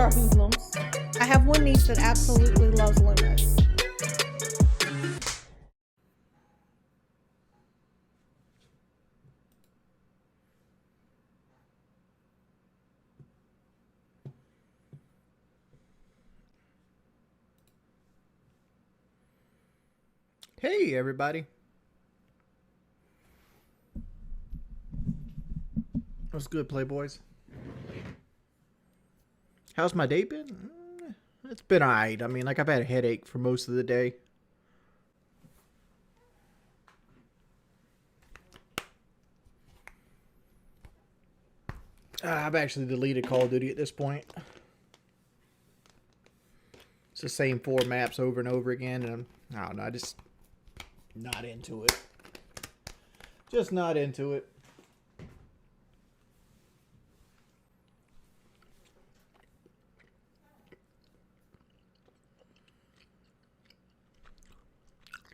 are hoodlums. I have one niece that absolutely loves limos. Hey, everybody. What's good, Playboys? How's my day been? It's been alright. I mean, like, I've had a headache for most of the day. I've actually deleted Call of Duty at this point. It's the same 4 maps over and over again, and I don't know, I just not into it. Just not into it.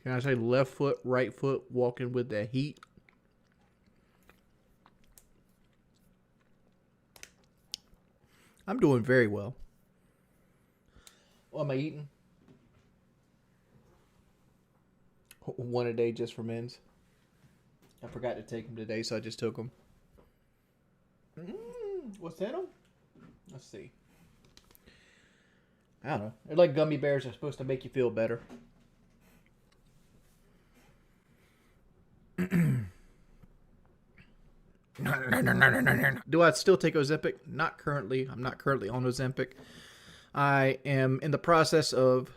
Can I say left foot, right foot, walking with the heat? I'm doing very well. What am I eating? One a day just for men's. I forgot to take them today, so I just took them. What's in them? Let's see. I don't know. They're like gummy bears. They're supposed to make you feel better. Do I still take Ozempic? Not currently. I'm not currently on Ozempic. I am in the process of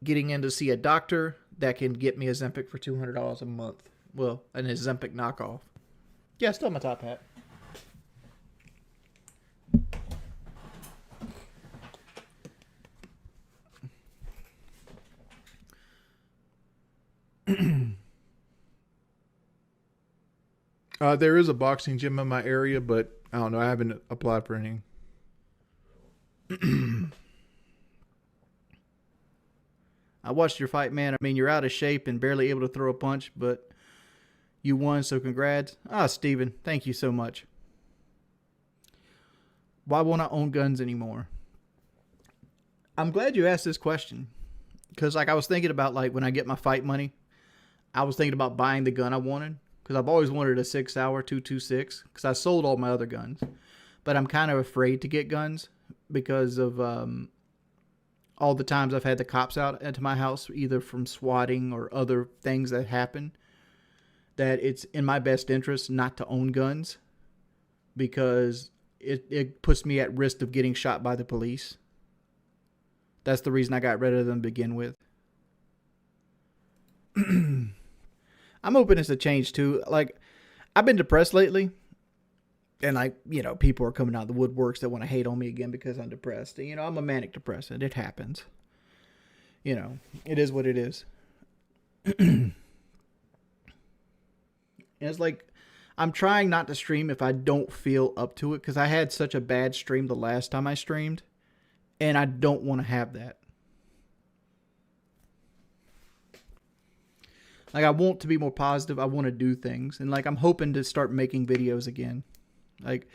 getting in to see a doctor that can get me Ozempic for $200 a month. Well, an Ozempic knockoff. Yeah, still my top hat. There is a boxing gym in my area, but I don't know. I haven't applied for any. I watched your fight, man. I mean, you're out of shape and barely able to throw a punch, but you won, so congrats. Steven, thank you so much. Why won't I own guns anymore? I'm glad you asked this question. Because, like, I was thinking about, like, when I get my fight money, I was thinking about buying the gun I wanted. Because I've always wanted a 6-hour 226. Because I sold all my other guns. But I'm kind of afraid to get guns because of all the times I've had the cops out into my house, either from swatting or other things that happen. That it's in my best interest not to own guns. Because it puts me at risk of getting shot by the police. That's the reason I got rid of them to begin with. I'm hoping it's a change too. Like, I've been depressed lately. And, like, you know, people are coming out of the woodworks that want to hate on me again because I'm depressed. You know, I'm a manic depressant. It happens. You know, it is what it is. And it's like, I'm trying not to stream if I don't feel up to it. Because I had such a bad stream the last time I streamed. And I don't want to have that. Like, I want to be more positive. I want to do things. And, like, I'm hoping to start making videos again. Like,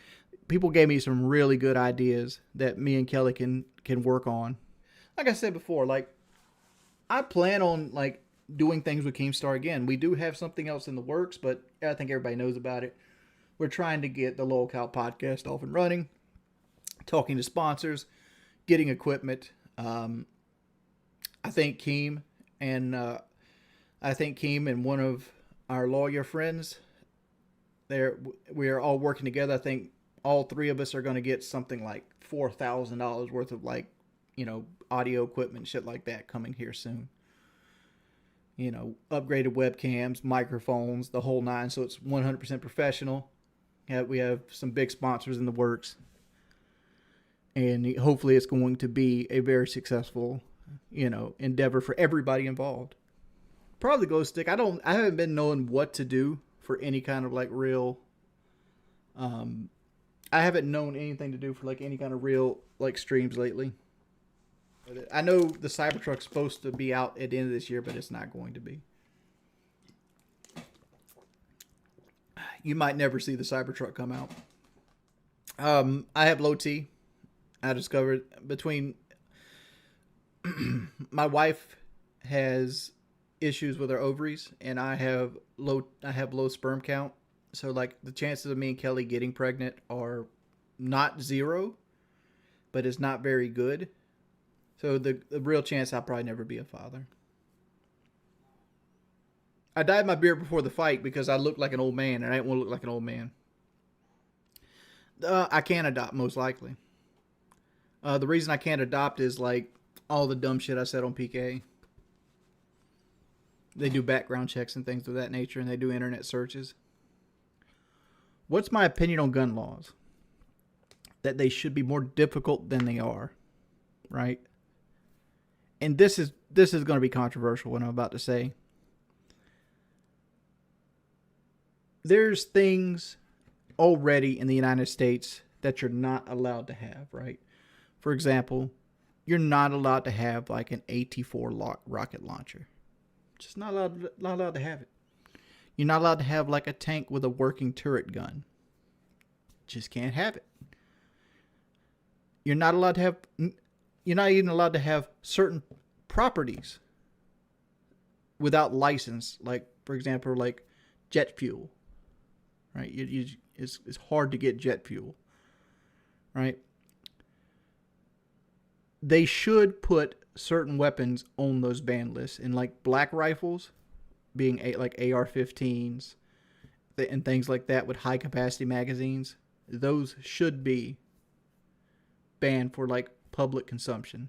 people gave me some really good ideas that me and Kelly can work on. Like I said before, like, I plan on, like, doing things with Keemstar again. We do have something else in the works, but I think everybody knows about it. We're trying to get the lolcow podcast off and running. Talking to sponsors. Getting equipment. I think Keem and one of our lawyer friends, we are all working together. I think all 3 of us are going to get something like $4,000 worth of, like, you know, audio equipment, shit like that coming here soon. You know, upgraded webcams, microphones, the whole 9. So it's 100% professional. We have some big sponsors in the works. And hopefully it's going to be a very successful, you know, endeavor for everybody involved. Probably glow stick. I haven't been knowing what to do for any kind of, like, real, I haven't known anything to do for, like, any kind of real, like, streams lately. I know the Cybertruck's supposed to be out at the end of this year, but it's not going to be. You might never see the Cybertruck come out. I have low T. I discovered between my wife has issues with her ovaries, and I have low sperm count. So like the chances of me and Kelly getting pregnant are not zero, but it's not very good. So the real chance I'll probably never be a father. I dyed my beard before the fight because I looked like an old man, and I didn't want to look like an old man. I can't adopt, most likely. The reason I can't adopt is like all the dumb shit I said on PK. They do background checks and things of that nature, and they do internet searches. What's my opinion on gun laws? That they should be more difficult than they are, right? And this is going to be controversial, what I'm about to say. There's things already in the United States that you're not allowed to have, right? For example, you're not allowed to have like an AT-4 rocket launcher. Just not allowed to have it. You're not allowed to have like a tank with a working turret gun. Just can't have it. You're not allowed to have. You're not even allowed to have certain properties without license. Like, for example, like jet fuel. Right? It's hard to get jet fuel. Right? They should put certain weapons on those ban lists, and like black rifles being like AR-15s and things like that with high capacity magazines. Those should be banned for like public consumption.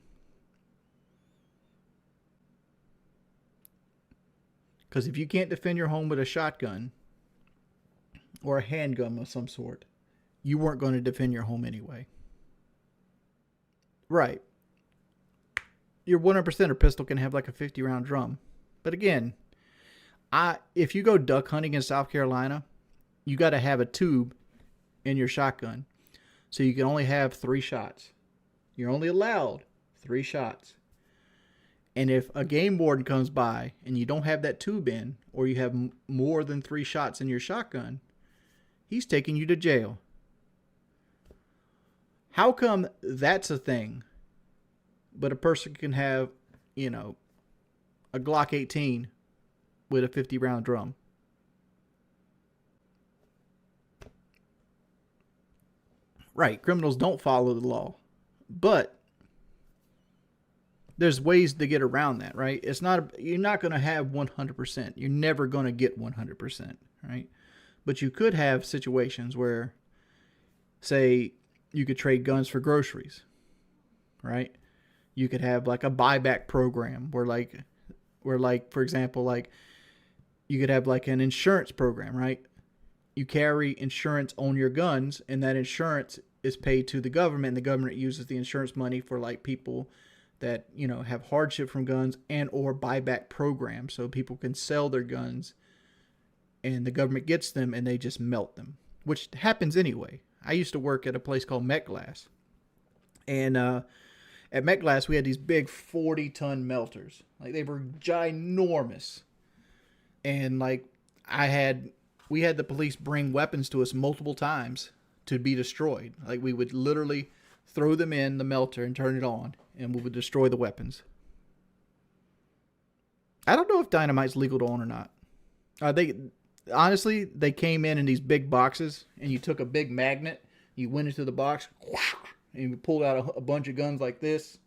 Because if you can't defend your home with a shotgun or a handgun of some sort, you weren't going to defend your home anyway. Right. Your 100%er pistol can have like a 50-round drum. But again, if you go duck hunting in South Carolina, you got to have a tube in your shotgun. So you can only have 3 shots. You're only allowed 3 shots. And if a game warden comes by and you don't have that tube in, or you have more than 3 shots in your shotgun, he's taking you to jail. How come that's a thing, but a person can have, a Glock 18 with a 50-round drum? Right, criminals don't follow the law, but there's ways to get around that, right? You're not going to have 100%. You're never going to get 100%, right? But you could have situations where, say, you could trade guns for groceries, right? You could have like a buyback program where for example, like you could have like an insurance program, right? You carry insurance on your guns, and that insurance is paid to the government, and the government uses the insurance money for like people that, have hardship from guns and or buyback programs, so people can sell their guns and the government gets them and they just melt them, which happens anyway. I used to work at a place called Met Glass, and at Met Glass we had these big 40-ton melters. Like, they were ginormous, and like we had the police bring weapons to us multiple times to be destroyed. Like, we would literally throw them in the melter and turn it on, and we would destroy the weapons. I don't know if dynamite's legal to own or not. They came in these big boxes, and you took a big magnet, you went into the box, and you pulled out a bunch of guns like this,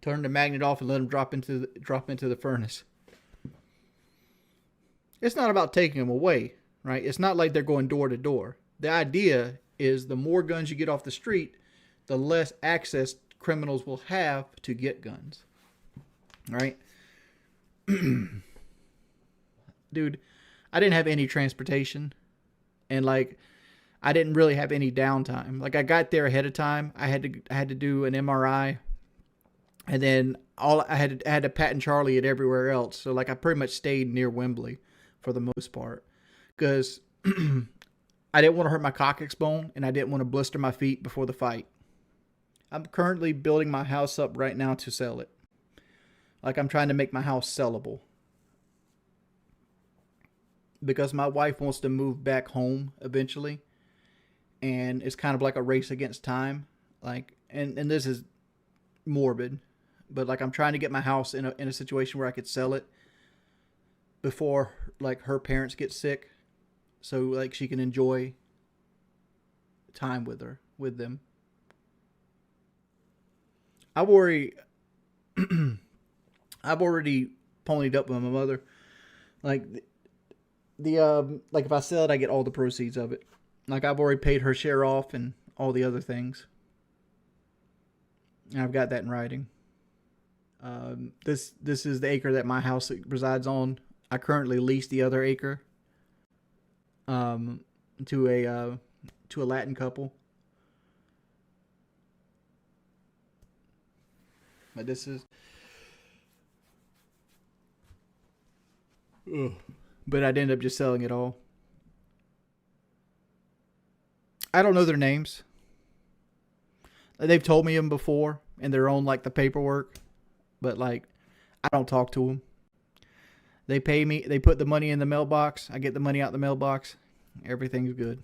turned the magnet off, and let them drop into the furnace. It's not about taking them away, right? It's not like they're going door to door. The idea is the more guns you get off the street, the less access criminals will have to get guns, right? Dude, I didn't have any transportation, and like I didn't really have any downtime. Like, I got there ahead of time. I had to do an MRI, and then I had to Pat and Charlie it everywhere else. So like I pretty much stayed near Wembley for the most part, because I didn't want to hurt my coccyx bone, and I didn't want to blister my feet before the fight. I'm currently building my house up right now to sell it. Like, I'm trying to make my house sellable, because my wife wants to move back home eventually, and it's kind of like a race against time. Like, and this is morbid, but like I'm trying to get my house in a situation where I could sell it before like her parents get sick, so like she can enjoy time with them. I worry. I've already ponied up with my mother. Like like if I sell it, I get all the proceeds of it. Like I've already paid her share off and all the other things. And I've got that in writing. This is the acre that my house resides on. I currently lease the other acre um, to a Latin couple. But this is. Ugh. But I'd end up just selling it all. I don't know their names. They've told me them before, and they're on like the paperwork, but like I don't talk to them. They pay me. They put the money in the mailbox. I get the money out the mailbox. Everything's good.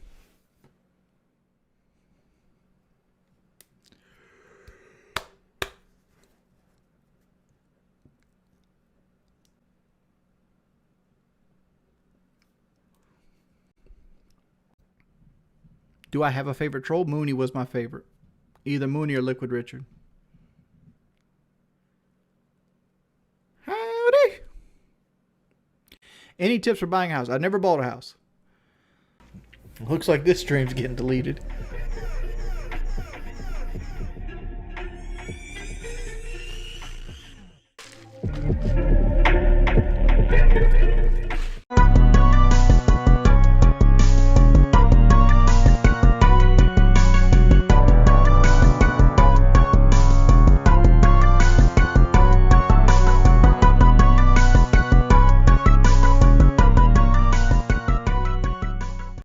Do I have a favorite troll? Mooney was my favorite. Either Mooney or Liquid Richard. Howdy. Any tips for buying a house? I've never bought a house. Looks like this stream's getting deleted.